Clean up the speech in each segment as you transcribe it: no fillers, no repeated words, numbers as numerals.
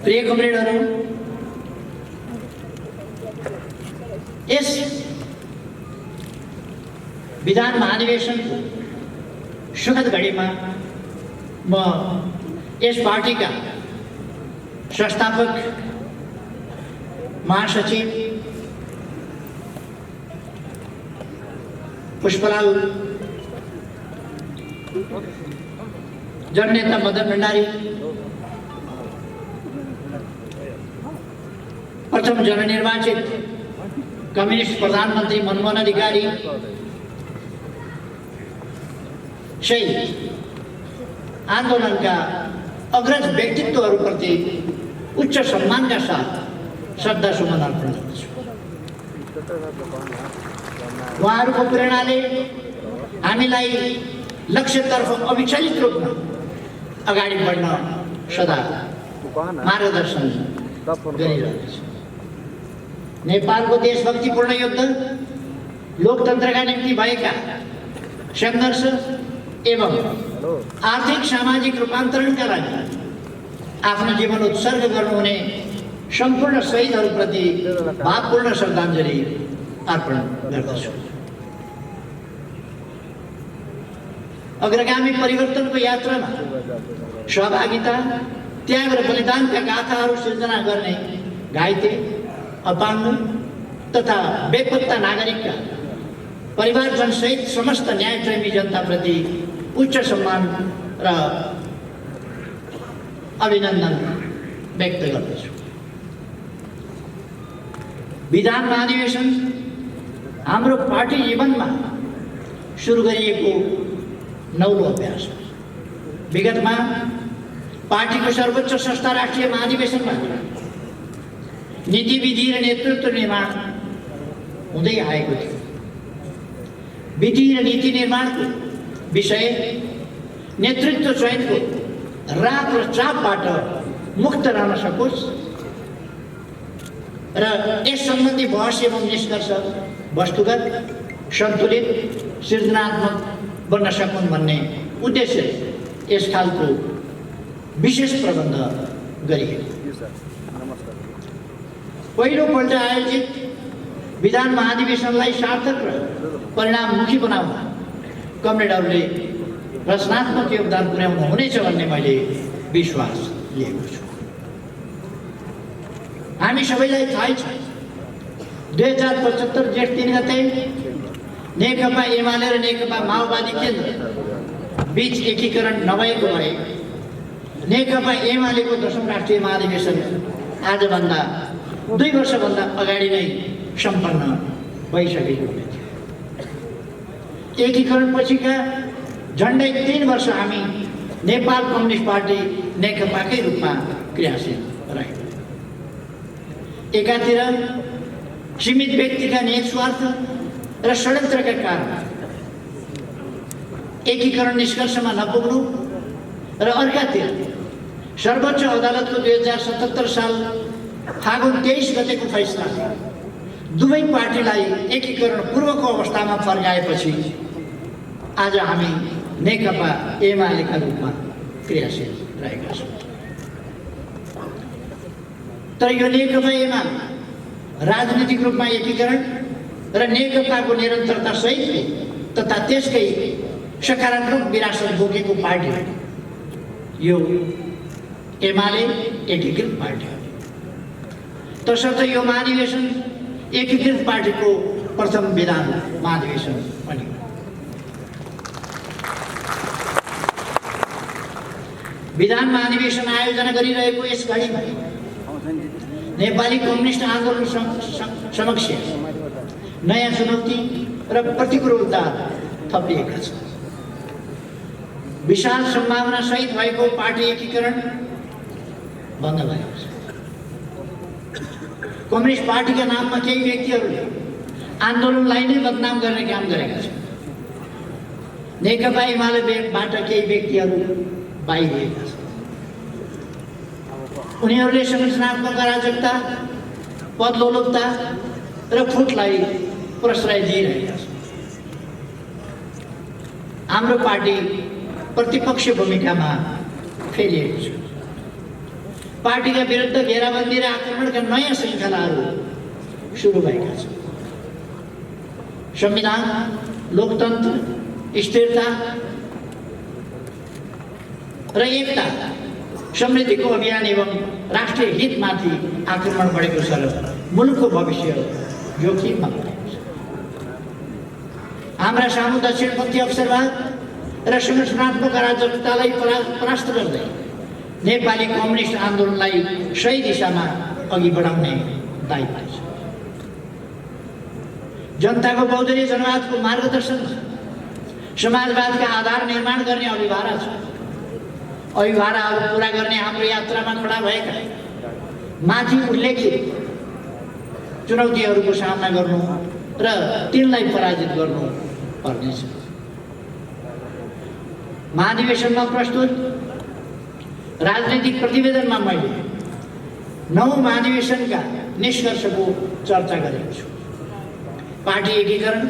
प्रिय कमरेडहरू, यस विधान महाधिवेशनको सुखद घडीमा म यस पार्टीका संस्थापक महासचिव पुष्पलाल जननेता मदन भण्डारी, प्रथम जननिर्वाचित कम्युनिस्ट प्रधानमन्त्री मनमोहन अधिकारी, शहीद आन्दोलनका अग्रज व्यक्तित्वहरूप्रति उच्च सम्मानका साथ श्रद्धासुमन अर्पण गर्दछु। उहाँहरूको प्रेरणाले हामीलाई लक्ष्यतर्फ अविचलित रूपमा अगाडि बढ्न सदा मार्गदर्शन गरिरहेको छ। नेपालको देशभक्तिपूर्ण युद्ध, लोकतन्त्रका निम्ति भएका सङ्घर्ष एवं आर्थिक सामाजिक रूपान्तरणका लागि आफ्नो जीवन उत्सर्ग गर्नुहुने सम्पूर्ण शहीदहरूप्रति भावपूर्ण श्रद्धाञ्जली अर्पण गर्दछु। अग्रगामी परिवर्तनको यात्रामा सहभागिता, त्याग र बलिदानका गाथाहरू सिर्जना गर्ने घाइते, अपाङ्ग तथा बेपत्ता नागरिकका परिवारजन सहित समस्त न्यायप्रेमी जनताप्रति उच्च सम्मान र अभिनन्दन व्यक्त गर्दछु। विधान महाधिवेशन हाम्रो पार्टी जीवनमा सुरु गरिएको नौलो अभ्यास हो। विगतमा पार्टीको सर्वोच्च संस्था राष्ट्रिय महाधिवेशनमा नीति विधि र नेतृत्व निर्माण हुँदै आएको थियो। विधि र नीति निर्माणको विषय नेतृत्व चयनको राग र चापबाट मुक्त रहन सकोस् र यस सम्बन्धी बहस एवं निष्कर्ष वस्तुगत, सन्तुलित, सृजनात्मक बन्न सकुन् भन्ने उद्देश्यले यस खालको विशेष प्रबन्ध गरिएको। पहिलोपल्ट आयोजित विधान महाधिवेशनलाई सार्थक र परिणाममुखी बनाउन कमरेडहरूले रचनात्मक योगदान पुर्याउनु हुनेछ भन्ने मैले विश्वास लिएको छु। हामी सबैलाई थाहै छ, 2075 जेठ 3 गते नेकपा एमाले र नेकपा माओवादी केन्द्र बीच एकीकरण नभएको भए नेकपा एमालेको 10औं राष्ट्रिय महाधिवेशन आजभन्दा 2 वर्षभन्दा अगाडि नै सम्पन्न भइसकेको थियो। एकीकरण पछिका झन्डै 3 वर्ष हामी नेपाल कम्युनिस्ट पार्टी नेकपाकै रूपमा क्रियाशील रह्यौँ। एकातिर सीमित व्यक्तिका निस्वार्थ र षड्यन्त्रका कारण एकीकरण निष्कर्षमा नपुग्नु र अर्कातिर सर्वोच्च अदालतको 2077 साल फागुन 23 गतेको फैसलाले दुवै पार्टीलाई एकीकरण पूर्वको अवस्थामा फर्काएपछि आज हामी नेकपा एमालेका रूपमा क्रियाशील रहेका छौँ। तर यो नेकपा एमाले राजनीतिक रूपमा एकीकरण र नेकपाको निरन्तरता सहित तथा त्यसकै सकारात्मक विरासत बोकेको पार्टी हो। यो एमाले एकीकृत पार्टी हो। तसर्थ यो महाधिवेशन एकीकृत पार्टीको प्रथम विधान महाधिवेशन पनि हो। विधान महाधिवेशन आयोजना गरिरहेको यस घडीमा नेपाली कम्युनिस्ट आन्दोलन समक्ष नयाँ चुनौती र प्रतिकूलता थपिएका छन्। विशाल सम्भावना सहित भएको पार्टी एकीकरण बन्द भएको छ। कम्युनिस्ट पार्टीका नाममा केही व्यक्तिहरूले आन्दोलनलाई नै बदनाम गर्ने काम गरेका छन्। नेकपा एमालेबाट केही व्यक्तिहरू बाहिरिएका छन्। उनीहरूले संरचनात्मक अराजकता, पदलोलुपता र फुटलाई प्रश्रय दिइरहेका छन्। हाम्रो पार्टी प्रतिपक्ष भूमिकामा फेरिएको छ। पार्टीका विरुद्ध घेराबन्दी र आक्रमणका नयाँ श्रृङ्खलाहरू सुरु भएका छन्। संविधान, लोकतन्त्र, स्थिरता र एकता समृद्धिको अभियान एवं राष्ट्रिय हितमाथि आक्रमण बढेको छ र मुलुकको भविष्य जोखिममा परेको छ। हाम्रा सामु दक्षिणपन्थी अवसरवाद र संगठनात्मक अराजकतालाई परास्त गर्दै नेपाली कम्युनिस्ट आन्दोलनलाई सही दिशामा अघि बढाउने दायित्व छ। जनताको बहुदलीय जनवादको मार्गदर्शन समाजवादका आधार निर्माण गर्ने अभिभारा छ। अभिभाराहरू पूरा गर्ने हाम्रो यात्रामा खडा भएका माथि उल्लेखित चुनौतीहरूको सामना गर्नु र तिनलाई पराजित गर्नु पर्नेछ। महाधिवेशनमा प्रस्तुत राजनीतिक प्रतिवेदनमा मैले 9 महाधिवेशनका निष्कर्षको चर्चा गरेको छु। पार्टी एकीकरण,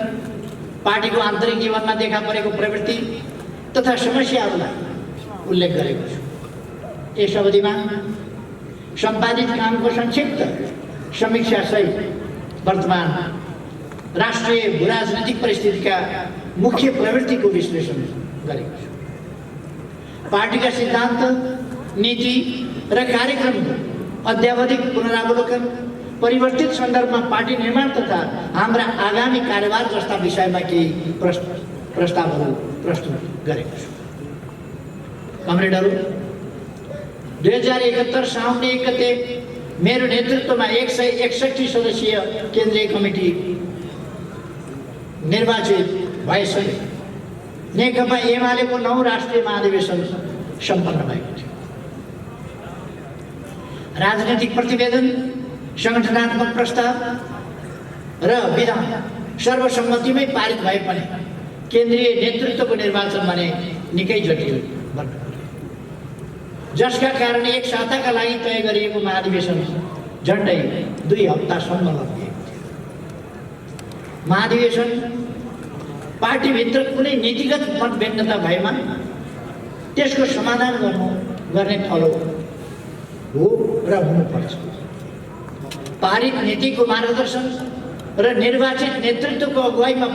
पार्टीको आन्तरिक जीवनमा देखा परेको प्रवृत्ति तथा समस्याहरूलाई उल्लेख गरेको छु। यस अवधिमा सम्पादित कामको संक्षिप्त समीक्षा सहित वर्तमान राष्ट्रिय भूराजनीतिक परिस्थितिका मुख्य प्रवृत्तिको विश्लेषण गरेको छु। पार्टीका सिद्धान्त, नीति र कार्यक्रमको अद्यावधिक पुनरावलोकन, परिवर्तित सन्दर्भमा पार्टी निर्माण तथा हाम्रा आगामी कार्यभार जस्ता विषयमा केही प्रस्तावहरू प्रस्तुत गरेको छु। कमरेडहरू, 2071 साउन 1 गते मेरो नेतृत्वमा 161 सदस्यीय केन्द्रीय कमिटी निर्वाचित भएसँगै नेकपा एमालेको 9 राष्ट्रिय महाधिवेशन सम्पन्न भएको थियो। राजनीतिक प्रतिवेदन, संगठनात्मक प्रस्ताव र विधान सर्वसम्मतिमै पारित भए पनि केन्द्रीय नेतृत्वको निर्वाचन भने निकै जटिल बन्न पर्यो, जसका कारण एक साताका लागि तय गरिएको महाधिवेशन झन्डै 2 हप्तासम्म लगिएको थियो। महाधिवेशन पार्टीभित्र कुनै नीतिगत मतभिन्नता भएमा त्यसको समाधान गर्ने थलो हो र हुनुपर्छ। पारित नीतिको मार्गदर्शन र निर्वाचित नेतृत्वको अगुवाईमा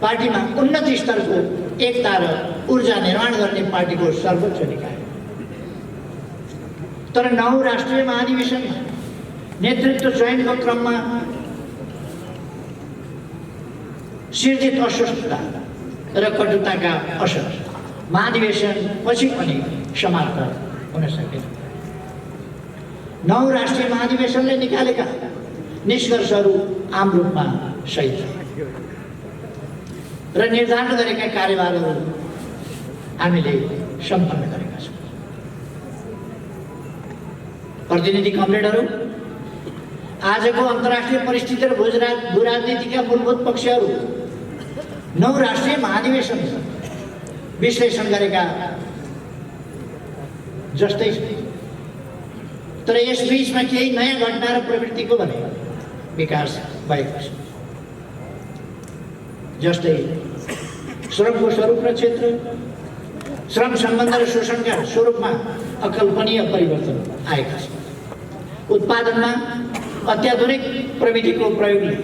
पार्टीमा उन्नत स्तरको एकता र ऊर्जा निर्माण गर्ने पार्टीको सर्वोच्च निकाय। तर 9 राष्ट्रिय महाधिवेशनमा नेतृत्व चयनको क्रममा सिर्जित अस्वस्थता र कटुताका असर महाधिवेशन पछि पनि समाप्त हुन सकेन। 9 राष्ट्रिय महाधिवेशनले निकालेका निष्कर्षहरू आम रूपमा सही छन् र निर्धारण गरेका कार्यभारहरू हामीले सम्पन्न गरेका छौँ। प्रतिनिधि कमरेडहरू, आजको अन्तर्राष्ट्रिय परिस्थिति र भूराजनीतिका मूलभूत पक्षहरू 9 राष्ट्रिय महाधिवेशन विश्लेषण गरेका जस्तै छ। तर यस बीचमा केही नयाँ घटना र प्रवृत्तिको भने विकास भएको छ। जस्तै श्रमको स्वरूप र क्षेत्र, श्रम सम्बन्ध र शोषणका स्वरूपमा अकल्पनीय परिवर्तन आएका छन्। उत्पादनमा अत्याधुनिक प्रविधिको प्रयोगले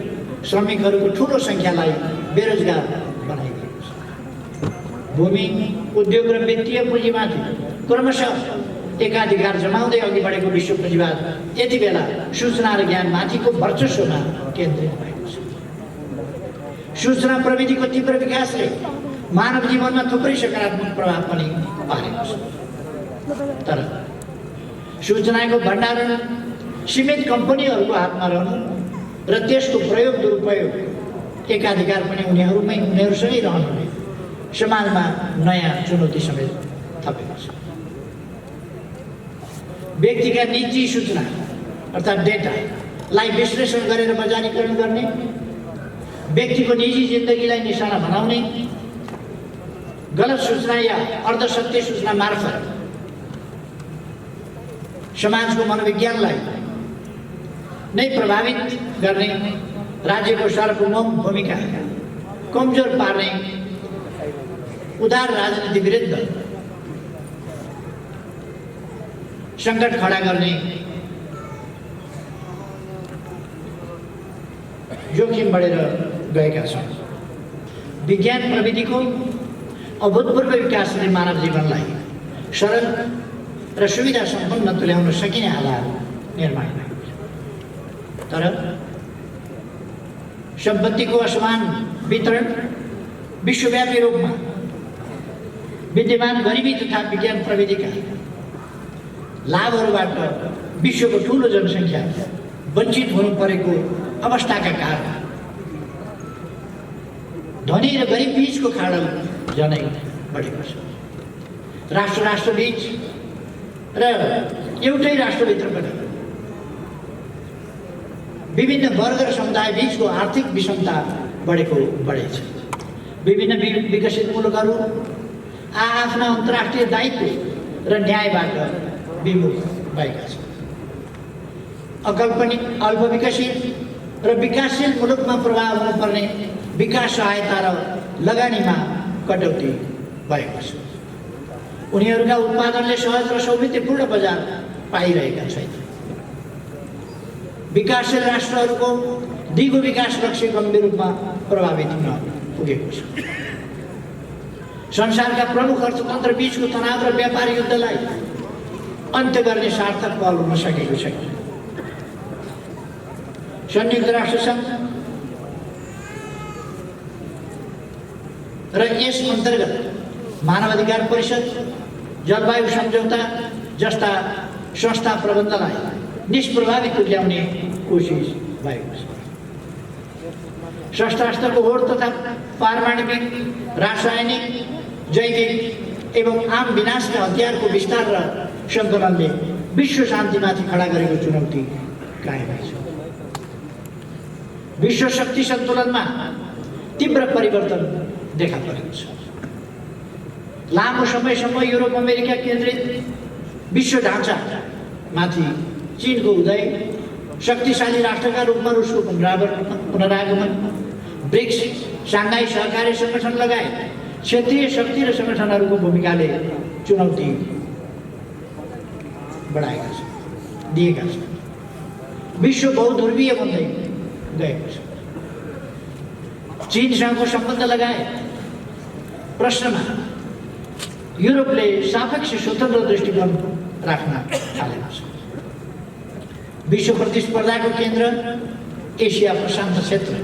श्रमिकहरूको ठुलो सङ्ख्यालाई बेरोजगार बनाइदिएको छ। भूमि, उद्योग र वित्तीय पुँजीमाथि क्रमशः एकाधिकार जमाउँदै अघि बढेको विश्व पुँजीवाद यति बेला सूचना र ज्ञानमाथिको वर्चस्वमा केन्द्रित भएको छ। सूचना प्रविधिको तीव्र विकासले मानव जीवनमा थुप्रै सकारात्मक प्रभाव पनि पारेको छ। तर सूचनाको भण्डारण सीमित कम्पनीहरूको हातमा रहनु र त्यसको प्रयोग दुरुपयोग एकाधिकार पनि उनीहरूसँगै रहनुले समाजमा नयाँ चुनौती समेत थपेको छ। व्यक्तिका निजी सूचना अर्थात् डेटालाई विश्लेषण गरेर बजारीकरण गर्ने, व्यक्तिको निजी जिन्दगीलाई निशाना बनाउने, गलत सूचना या अर्धसत्य सूचना मार्फत समाजको मनोविज्ञानलाई नै प्रभावित गर्ने, राज्यको सार्वभौम भूमिका कमजोर पार्ने उदार राजनीति विरुद्ध सङ्कट खडा गर्ने जोखिम बढेर गएका छन्। विज्ञान प्रविधिको अभूतपूर्व विकासले मानव जीवनलाई सरल र सुविधा सम्पन्न तुल्याउन सकिने आधार निर्माण भएको छ। तर सम्पत्तिको असमान वितरण, विश्वव्यापी रूपमा विद्यमान गरिबी तथा विज्ञान प्रविधिका लाभहरूबाट विश्वको ठुलो जनसङ्ख्या वञ्चित हुनु परेको अवस्थाका कारण धनी र गरिब बीचको खाडल झनै बढेको छ। राष्ट्र बीच र एउटै राष्ट्रभित्र पनि विभिन्न वर्ग र समुदाय बीचको आर्थिक विषमता बढेछ। विभिन्न विकसित मुलुकहरू आफ्ना अन्तर्राष्ट्रिय दायित्व र न्यायबाट विमुख भएका छन्। अल्पविकसित र विकासशील मुलुकमा प्रभाव हुनुपर्ने विकास सहायता र लगानीमा कटौती भएको छ। उनीहरूका उत्पादनले सहज र सौविध्यपूर्ण बजार पाइरहेका छैनन्। विकासशील राष्ट्रहरूको दिगो विकास लक्ष्य गम्भीर रूपमा प्रभावित हुन पुगेको छ। संसारका प्रमुख अर्थतन्त्र बीचको तनाव र व्यापार युद्धलाई अन्त्य गर्ने सार्थक पहल हुन सकेको छैन। संयुक्त राष्ट्र सङ्घ र यस अन्तर्गत मानवाधिकार परिषद, जलवायु सम्झौता जस्ता संस्था प्रबन्धलाई निष्प्रभावित तुल्याउने कोसिस भएको छ। शस्त्रास्त्रको होड तथा पारमाणविक, रासायनिक, जैविक एवं आम विनाशका हतियारको विस्तार र सङ्कलनले विश्व शान्तिमाथि खडा गरेको चुनौती कायम छ। विश्व शक्ति सन्तुलनमा तीव्र परिवर्तन देखा परेको छ। लामो समयसम्म युरोप अमेरिका केन्द्रित विश्व ढाँचामाथि चीनको उदय, शक्तिशाली राष्ट्रका रूपमा रुसको पुनरागमन, ब्रिक्स, साङ्घाई सहकारी सङ्गठन लगायत क्षेत्रीय शक्ति र सङ्गठनहरूको भूमिकाले चुनौती बढाएका छन्, दिएका छन्। विश्व बहुध्रुवीय बन्दै गएको छ। चीनसँगको सम्बन्ध लगायत प्रश्नमा युरोपले सापेक्ष स्वतन्त्र दृष्टिकोण राख्न थालेको छ। विश्व प्रतिस्पर्धाको केन्द्र एसिया प्रशान्त क्षेत्र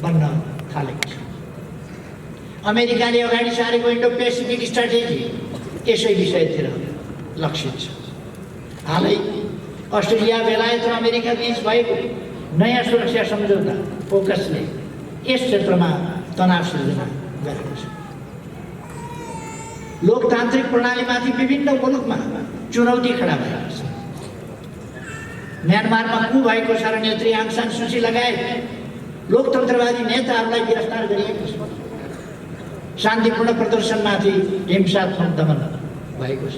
बन्न थालेको छ। अमेरिकाले अगाडि सारेको इन्डो पेसिफिक स्ट्राटेजी यसै विषयतिर लक्षित छ। हालै अस्ट्रेलिया, बेलायत र अमेरिका बीच भएको नयाँ सुरक्षा सम्झौता फोकसले यस क्षेत्रमा तनाव सिर्जना गरेको छ। लोकतान्त्रिक प्रणालीमाथि विभिन्न मुलुकमा चुनौती खडा भएको छ। म्यानमारमा कु भएको छ र नेत्री आङ सान सुची लगायत लोकतन्त्रवादी नेताहरूलाई गिरफ्तार गरिएको छ। शान्तिपूर्ण प्रदर्शनमाथि हिंसात्मक दमन भएको छ।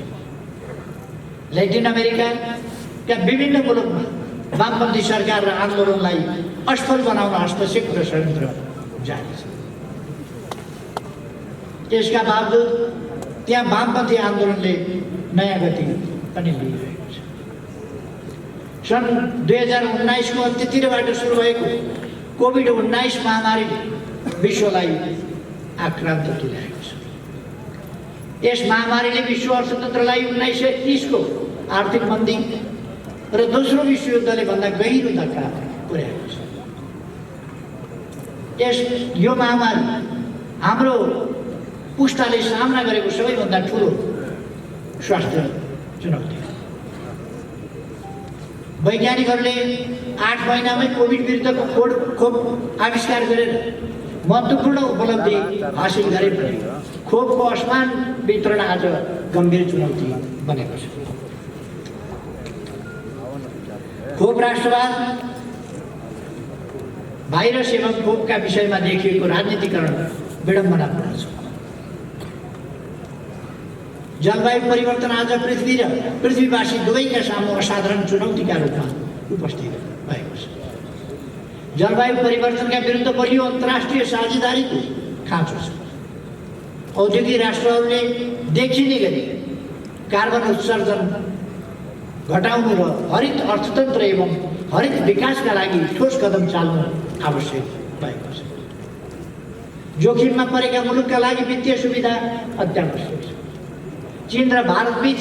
ल्याटिन अमेरिकाका विभिन्न मुलुकमा वामपन्थी सरकार र आन्दोलनलाई असफल बनाउन हस्तक्षेप र षड्यन्त्र जारी छ। यसका बावजुद त्यहाँ वामपन्थी आन्दोलनले नयाँ गति पनि लिइरहेको छ। सन् 2019को अन्त्यतिरबाट सुरु भएको कोभिड-19 महामारीले विश्वलाई आक्रान्त तुल्याएको छ। यस महामारीले विश्व अर्थतन्त्रलाई 1930को आर्थिक मन्दी र दोस्रो विश्वयुद्धले भन्दा गहिरो धक्का पुर्याएको छ। यो महामारी हाम्रो पुस्ताले सामना गरेको सबैभन्दा ठुलो स्वास्थ्य चुनौती हो। वैज्ञानिकहरूले 8 महिनामै कोभिड विरुद्धको खोप आविष्कार गरेर महत्त्वपूर्ण उपलब्धि हासिल गरे पनि खोपको असमान वितरण आज गम्भीर चुनौती बनेको छ। खोप राष्ट्रवाद, भाइरस एवं खोपका विषयमा देखिएको राजनीतिकरण विडम्बनापूर्ण छ। जलवायु परिवर्तन आज पृथ्वी र पृथ्वीवासी दुवैका सामु असाधारण चुनौतीका रूपमा उपस्थित भएको छ। जलवायु परिवर्तनका विरुद्ध बलियो अन्तर्राष्ट्रिय साझेदारीको खाँचो छ। औद्योगिक राष्ट्रहरूले देखिने गरी कार्बन उत्सर्जन घटाउनु र हरित अर्थतन्त्र एवं हरित विकासका लागि ठोस कदम चाल्नु आवश्यक भएको छ। जोखिममा परेका मुलुकका लागि वित्तीय सुविधा अत्यावश्यक छ। चीन र भारतबीच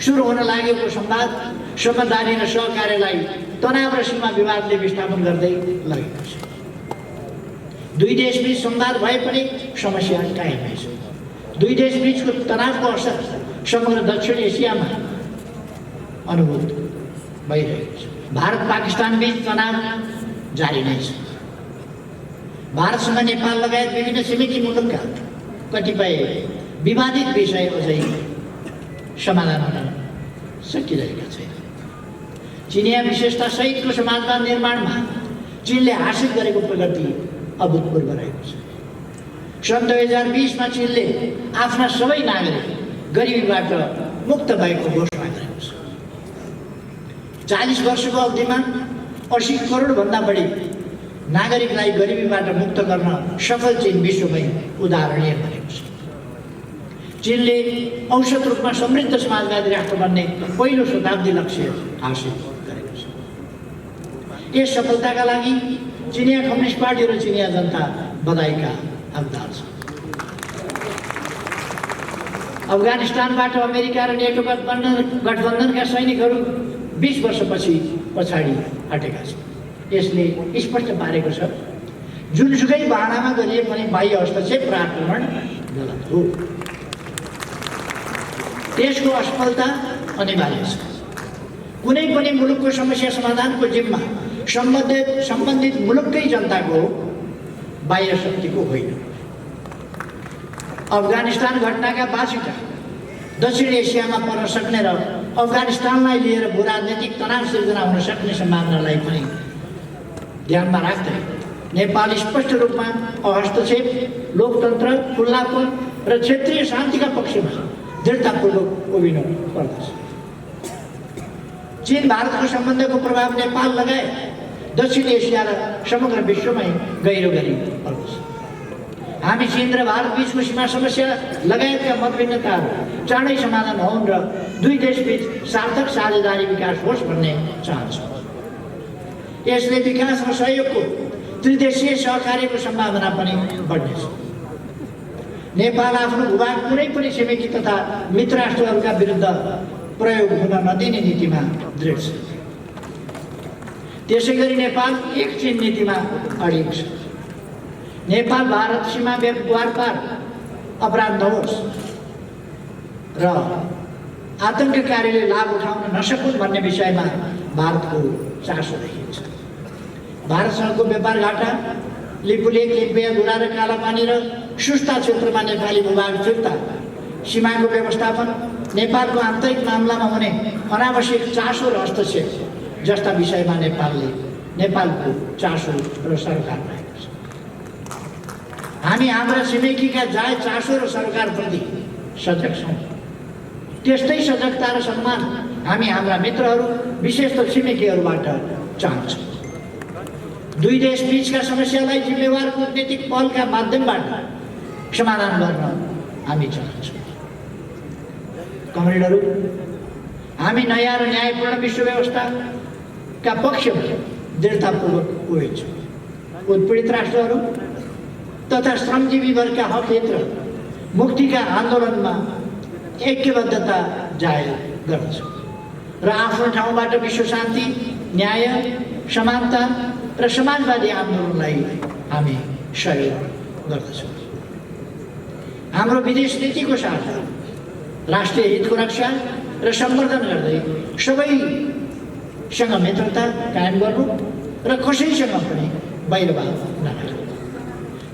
सुरु हुन लागेको संवाद, समझदारी र सहकार्यलाई तनाव र सीमा विवादले विस्थापन गर्दै लगेको छ। दुई देशबीच संवाद भए पनि समस्या कायमै छ। दुई देशबीचको तनावको असर समग्र दक्षिण एसियामा अनुभूत भइरहेको छ। भारत पाकिस्तान बीच तनाव जारी नै छ। भारतसँग नेपाल लगायत विभिन्न छिमेकी मुलुकका कतिपय विवादित विषय अझै समाधान हुन सकिरहेका छैन। चिनिया विशेषता सहितको समाजवाद निर्माणमा चीनले हासिल गरेको प्रगति अभूतपूर्व रहेको छ। सन् 2020 मा चीनले आफ्ना सबै नागरिक गरिबीबाट मुक्त भएको घोषणा गरेको छ। 40 वर्षको अवधिमा 80 करोडभन्दा बढी नागरिकलाई गरिबीबाट मुक्त गर्न सफल चीन विश्वमै उदाहरणीय बनेको छ। चीनले औसत रूपमा समृद्ध समाजवादी राष्ट्र बन्ने पहिलो शताब्दी लक्ष्य हासिल गरेको छ। यस सफलताका लागि चिनिया कम्युनिस्ट पार्टी र चिनिया जनता बधाईका हकदार छन्। अफगानिस्तानबाट अमेरिका र नेटो गठबन्धनका सैनिकहरू 20 वर्षपछि पछाडि हटेका छन्। यसले स्पष्ट पारेको छ जुनसुकै बाहनामा गरिए पनि बाह्य हस्तक्षेप र आक्रमण गलत हो। देशको असफलता अनिवार्य छ। कुनै पनि मुलुकको समस्या समाधानको जिम्मा सम्बन्धित मुलुककै जनताको बाह्य शक्तिको होइन। अफगानिस्तान घटनाका बाँचीका दक्षिण एसियामा पर्न सक्ने र अफगानिस्तानलाई लिएर भूराजनीतिक तनाव सिर्जना हुन सक्ने सम्भावनालाई पनि ध्यानमा राख्दै नेपाल स्पष्ट रूपमा हस्तक्षेप, लोकतन्त्र, खुल्लापन र क्षेत्रीय शान्तिका पक्षमा दृढतापूर्वक उभिनु पर्दछ। चीन भारतको सम्बन्धको प्रभाव नेपाल लगायत दक्षिण एसिया र समग्र विश्वमै गहिरो गरी पर्दछ। हामी चीन र भारत बीचको सीमा समस्या लगायतका मतभिन्नताहरू चाँडै समाधान होउन् र दुई देशबीच सार्थक साझेदारी विकास होस् भन्ने चाहन्छौँ। यसले विकास र सहयोगको त्रिदेशीय सहकार्यको सम्भावना पनि बढ्नेछ। नेपाल आफ्नो भूभाग कुनै पनि छिमेकी तथा मित्र राष्ट्रहरूका विरुद्ध प्रयोग हुन नदिने नीतिमा दृढ छ। त्यसैगरी नेपाल एक चीन नीतिमा अडिग छ। नेपाल भारत सीमा वारपार अपराध नहोस् र आतंककारीले लाभ उठाउन नसकुन् भन्ने विषयमा भारतको चासो देखिन्छ। भारतसँगको व्यापार घाटा, लिपुलेक, लिम्पिया, गुडा र कालापानी र सुस्ता क्षेत्रमा नेपाली भूभाग फिर्ता, सीमाको व्यवस्थापन, नेपालको आन्तरिक मामलामा हुने अनावश्यक चासो र हस्तक्षेप जस्ता विषयमा नेपालको चासो र सरकार रहेको छ। हामी हाम्रा छिमेकीका जायज चासो र सरकारप्रति सजग छौँ। त्यस्तै सजगता र सम्मान हामी हाम्रा मित्रहरू, विशेष त छिमेकीहरूबाट चाहन्छौँ। दुई देश बीचका समस्यालाई जिम्मेवार कूटनीतिक पहलका माध्यमबाट समाधान गर्न हामी चाहन्छौँ। कमरेडहरू, हामी नयाँ र न्यायपूर्ण विश्व व्यवस्थाका पक्षमा दृढतापूर्वक उभिन्छौँ। उत्पीडित राष्ट्रहरू तथा श्रमजीवी वर्गका हक हित र मुक्तिका आन्दोलनमा ऐक्यबद्धता जाहेर गर्दछौँ र आफ्नो ठाउँबाट विश्व शान्ति, न्याय, समानता र समाजवादी आन्दोलनलाई हामी सहयोग गर्दछौँ। हाम्रो विदेश नीतिको साथ राष्ट्रिय हितको रक्षा र सम्वर्धन गर्दै सबैसँग मित्रता कायम गर्नु र कसैसँग पनि वैरभाव नराख्नु।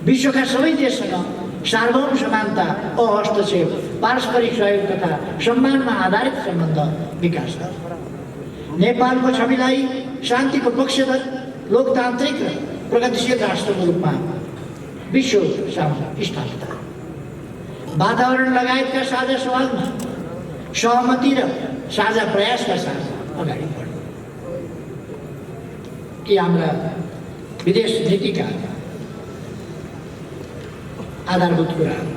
विश्वका सबै देशसँग सार्वभौम समानता, हस्तक्षेप, पारस्परिक सहयोग तथा सम्मानमा आधारित सम्बन्ध विकास गर्नु। नेपालको छविलाई शान्तिको पक्षधर, लोकतान्त्रिक र प्रगतिशील राष्ट्रको रूपमा विश्व सामु स्थापित गर्नु। वातावरण लगायतका साझा सवालमा सहमति र साझा प्रयासका साथ अगाडि बढ्नु। यी हाम्रा विदेश नीतिका आधारभूत कुराहरू।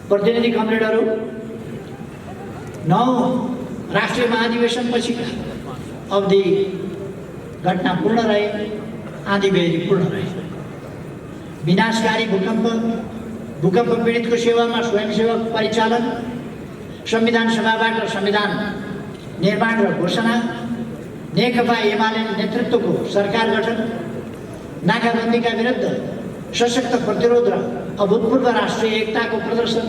प्रतिनिधि कमरेडहरू, 9 राष्ट्रिय महाधिवेशनपछिका अवधि घटना पूर्ण रहे, आँधी बेहरी पूर्ण रहे। विनाशकारी भूकम्प पीडितको सेवामा स्वयंसेवक परिचालन, संविधान सभाबाट संविधान निर्माण र घोषणा, नेकपा एमाले नेतृत्वको सरकार गठन, नाकाबन्दीका विरुद्ध सशक्त प्रतिरोध र अभूतपूर्व राष्ट्रिय एकताको प्रदर्शन,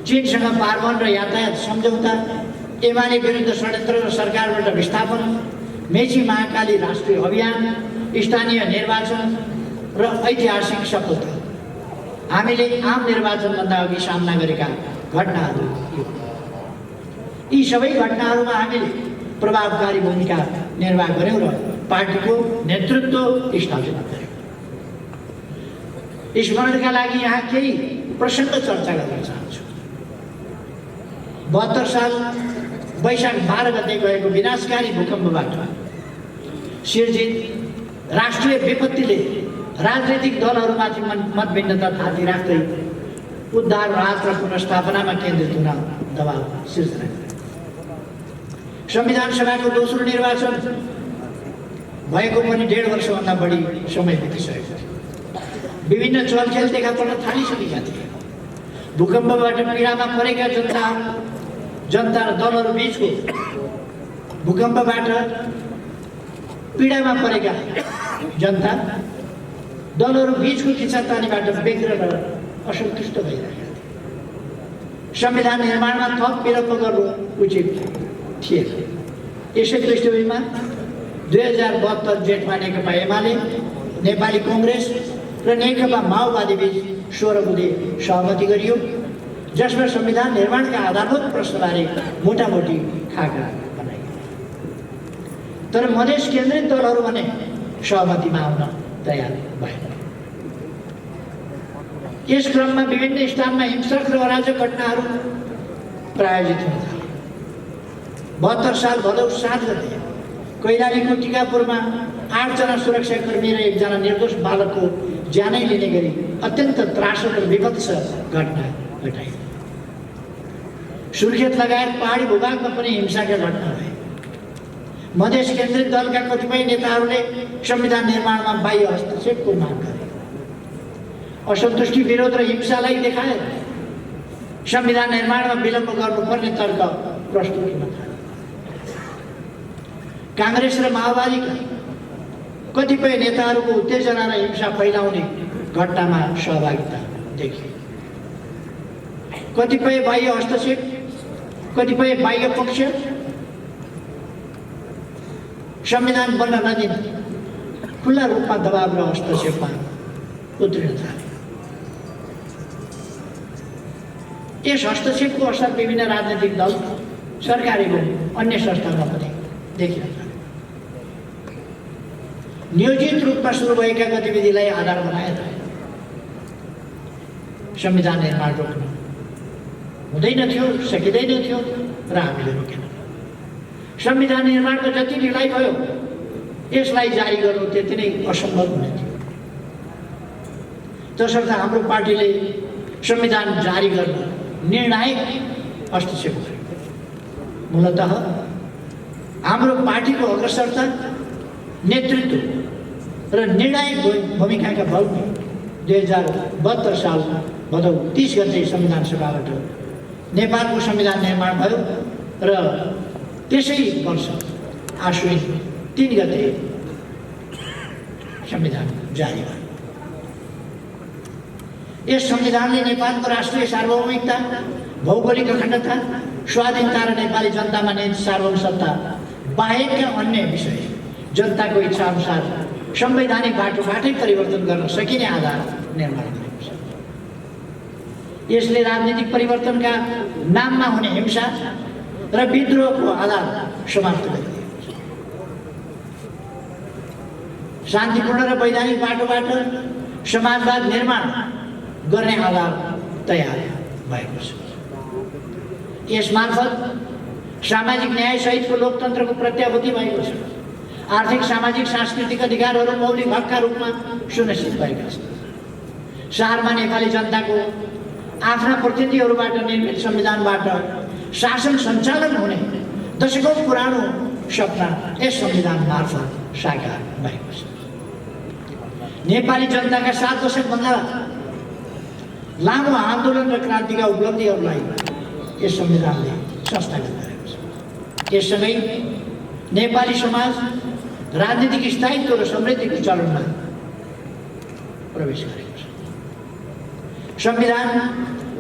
चीनसँग पारवन र यातायात सम्झौता, एमाले विरुद्ध षड्यन्त्र र सरकारबाट विस्थापन, मेची महाकाली राष्ट्रिय अभियान, स्थानीय निर्वाचन र ऐतिहासिक सफलता। हामीले आम निर्वाचनभन्दा अघि सामना गरेका घटनाहरू यी सबै घटनाहरूमा हामीले प्रभावकारी भूमिका निर्वाह गर्यौँ र पार्टीको नेतृत्व स्थापित गर्यौँ। स्मरणका लागि यहाँ केही प्रसङ्ग चर्चा गर्न चाहन्छु। 72 साल वैशाख 12 गते गएको विनाशकारी भूकम्पबाट सिर्जित राष्ट्रिय विपत्तिले राजनीतिक दलहरूमाथि मतभिन्नता थाती राख्दै उद्धार, राहत र पुनर्स्थापनामा केन्द्रित हुन दबाव सिर्जना गर्यो। संविधान सभाको दोस्रो निर्वाचन भएको पनि 1.5 वर्षभन्दा बढी समय बितिसकेको थियो। विभिन्न चलखेल देखा पर्न थालिसकेका थिए। भूकम्पबाट पीडामा परेका जनता र दलहरू बीचको भूकम्पबाट पीडामा परेका जनता दलहरू बीचको खिचातानीबाट व्यग्र र असन्तुष्ट भइरहेका थिए। संविधान निर्माणमा थप विलम्ब गर्नु उचित थिएन। यसै पृष्ठभूमिमा 2072 जेठमा नेकपा एमाले, नेपाली कङ्ग्रेस र नेकपा माओवादी बीच 16 बुँदे सहमति गरियो, जसमा संविधान निर्माणका आधारभूत प्रश्नबारे मोटामोटी खाका बनाइयो। तर मधेस केन्द्रित दलहरू भने सहमतिमा आउन तयार भएन। यस क्रममा विभिन्न स्थानमा हिंसक र अराजक घटनाहरू प्रायोजित हुन थाले। 72 साल भदौ 7 गते कैलालीको टिकापुरमा 8 जना सुरक्षाकर्मी र 1 जना निर्दोष बालकको ज्यानै लिने गरी अत्यन्त त्रासद र विभत्स घटना घटाइयो। सुर्खेत लगायत पहाडी भूभागमा पनि हिंसाका घटना भए। मधेस केन्द्रित दलका कतिपय नेताहरूले संविधान निर्माणमा बाह्य हस्तक्षेपको माग गरे। असन्तुष्टि, विरोध र हिंसालाई देखाएर संविधान निर्माणमा विलम्ब गर्नुपर्ने तर्क प्रस्तुत हुन थाल्यो। काङ्ग्रेस र माओवादीका कतिपय नेताहरूको उत्तेजना र हिंसा फैलाउने घटनामा सहभागिता देखियो। कतिपय बाह्य हस्तक्षेप, कतिपय बाह्य पक्ष संविधान बन्न नदिन खुल्ला रूपमा दबाव र हस्तक्षेपमा उत्रिन थाले। यस हस्तक्षेपको असर विभिन्न राजनीतिक दल, सरकार एवं अन्य संस्थामा पनि देखिन थाल्यो। नियोजित रूपमा सुरु भएका गतिविधिलाई आधार बनाएर संविधान निर्माण रोक्नु हुँदैन थियो, सकिँदैन थियो र हामीले रोकेनौँ। संविधान निर्माणको जति ढिलाइ भयो यसलाई जारी गर्नु त्यति नै असम्भव हुने थियो। तसर्थ हाम्रो पार्टीले संविधान जारी गर्न निर्णायक हस्तक्षेप गर्यो। मूलतः हाम्रो पार्टीको अग्रसरता, नेतृत्व र निर्णायक भूमिकाका बलमा 2072 साल भदौ 30 गते संविधान सभाबाट नेपालको संविधान निर्माण भयो र त्यसै वर्ष आश्विन 3 गते संविधान जारी भयो। यस संविधानले नेपालको राष्ट्रिय सार्वभौमिकता, भौगोलिक अखण्डता, स्वाधीनता र नेपाली जनतामा निहित सार्वभौम सत्ता बाहेकका अन्य विषय जनताको इच्छा अनुसार संवैधानिक बाटोबाटै परिवर्तन गर्न सकिने आधार निर्माण गरेको छ। यसले राजनीतिक परिवर्तनका नाममा हुने हिंसा र विद्रोहको आधार समाप्त गरिदिएको छ। शान्तिपूर्ण र वैधानिक बाटोबाट समाजवाद निर्माण गर्ने आधार तयार भएको छ। यसमार्फत सामाजिक न्याय सहितको लोकतन्त्रको प्रत्याभूति भएको छ। आर्थिक, सामाजिक, सांस्कृतिक अधिकारहरू मौलिक हकका रूपमा सुनिश्चित भएका छन्। शहरमा नेपाली जनताको आफ्ना प्रतिनिधिहरूबाट निर्मित संविधानबाट शासन सञ्चालन हुने दशकौं पुरानो सपना यस संविधान मार्फत साकार भएको छ। नेपाली जनताका 7 दशकभन्दा लामो आन्दोलन र क्रान्तिका उपलब्धिहरूलाई यस संविधानले संस्थागत गरेको छ। यससँगै नेपाली समाज राजनीतिक स्थायित्व र समृद्धिको चरणमा प्रवेश गरेको छ। संविधान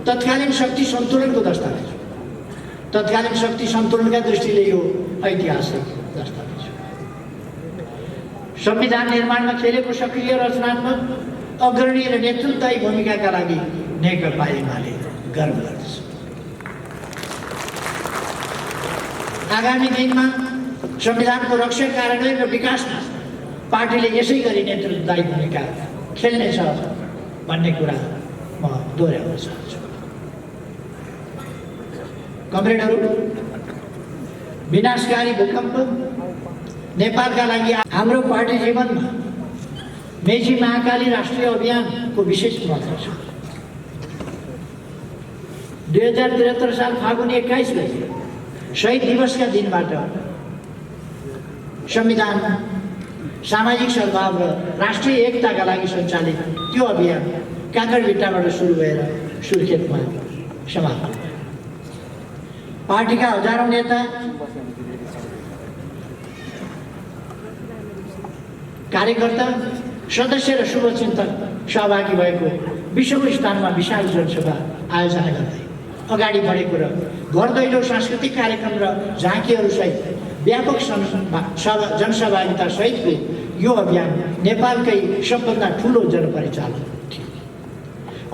तत्कालीन शक्ति सन्तुलनको दस्तावेज हो। तत्कालीन शक्ति सन्तुलनका दृष्टिले यो ऐतिहासिक दस्तावेज हो। संविधान निर्माणमा खेलेको सक्रिय रचनात्मक अग्रणी र नेतृत्वदायी भूमिकाका लागि नेकपा एमाले गर्व गर्दछ। आगामी दिनमा संविधानको रक्षा, कार्यान्वयन र विकासमा पार्टीले यसै गरी नेतृत्वदायी भूमिका खेल्नेछ भन्ने कुरा म दोहोऱ्याउन चाहन्छु। कमरेडहरू, विनाशकारी भूकम्प नेपालका लागि हाम्रो पार्टी जीवनमा मेची महाकाली राष्ट्रिय अभियानको विशेष महत्त्व छ। 2073 साल फागुन 21 गते शहीद दिवसका दिनबाट संविधान, सामाजिक सद्भाव र राष्ट्रिय एकताका लागि सञ्चालित त्यो अभियान काँकरभिट्टाबाट सुरु भएर सुर्खेतमा समाप्त भयो। पार्टीका हजारौं नेता, कार्यकर्ता, सदस्य र शुभचिन्तक सहभागी भएको विश्वको स्थानमा विशाल जनसभा आयोजना गर्दै अगाडि बढेको र घर दैलो सांस्कृतिक कार्यक्रम र झाँकीहरूसहित व्यापक जनसहभागिता सहितको यो अभियान नेपालकै सबभन्दा ठुलो जनपरिचालन थियो।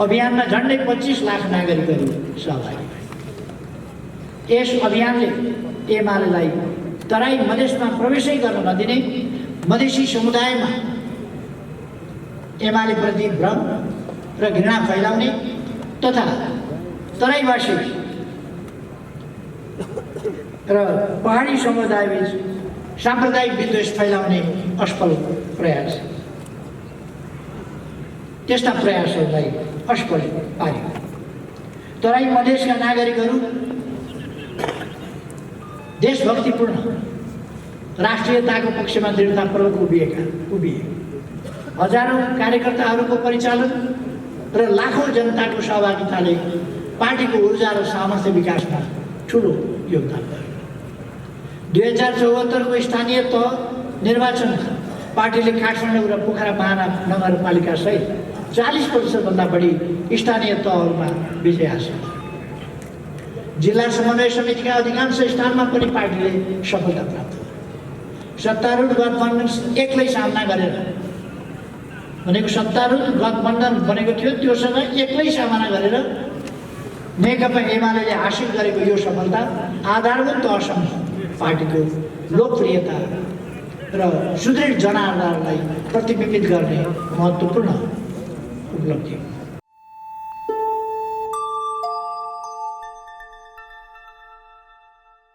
अभियानमा झन्डै 25 लाख नागरिकहरू सहभागी भए। यस अभियानले एमालेलाई तराई मधेसमा प्रवेशै गर्न नदिने, मधेसी समुदायमा एमालेप्रति भ्रम र घृणा फैलाउने तथा तराईवासी र पहाडी समुदायबीच साम्प्रदायिक विद्वेष फैलाउने असफल प्रयास, त्यस्ता प्रयासहरूलाई असफल पार्यो। तराई मधेसका नागरिकहरू देशभक्तिपूर्ण राष्ट्रियताको पक्षमा दृढतापूर्वक उभिए। हजारौं कार्यकर्ताहरूको परिचालन र लाखौं जनताको सहभागिताले पार्टीको ऊर्जा र सामर्थ्य विकासमा ठुलो योगदान गर्यो। 2074 को स्थानीय तह निर्वाचनमा पार्टीले काठमाडौँ र पोखरा महानगरपालिका सहित 40% भन्दा बढी स्थानीय तहहरूमा विजय हासिल गर्यो। जिल्ला समन्वय समितिका अधिकांश स्थानमा पनि पार्टीले सफलता प्राप्त गर्यो। सत्तारूढ गठबन्धन एक्लै सामना गरेर भनेको सत्तारूढ गठबन्धन बनेको थियो, त्योसँग एक्लै सामना गरेर नेकपा एमाले हासिल गरेको यो सफलता आधारभूत तहसम्म पार्टीको लोकप्रियता र सुदृढ जनाधारलाई प्रतिबिम्बित गर्ने महत्त्वपूर्ण उपलब्धि हो।